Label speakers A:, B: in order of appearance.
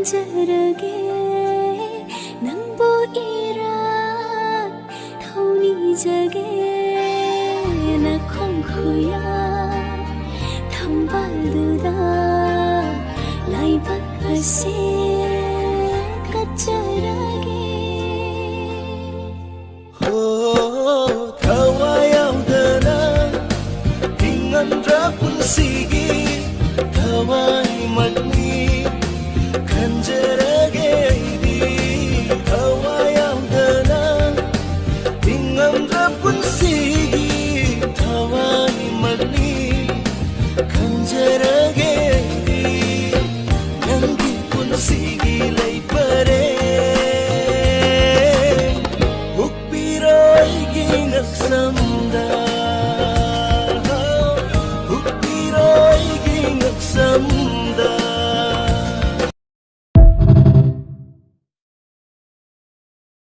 A: 간절하게 낭보이란 타운이 자게 나 콩쿠야 탐바르다 라이바카시 까짜라게
B: 타와야우다나 빙안드라 분시기 타와이 맞니 간절하게 이 타와야우다나 빙안드라 분시기 타와이 맞니 간절하게 이 nangi 분시기 레이퍼레 ukpiroy ginaksamda ukpiroy ginaksamda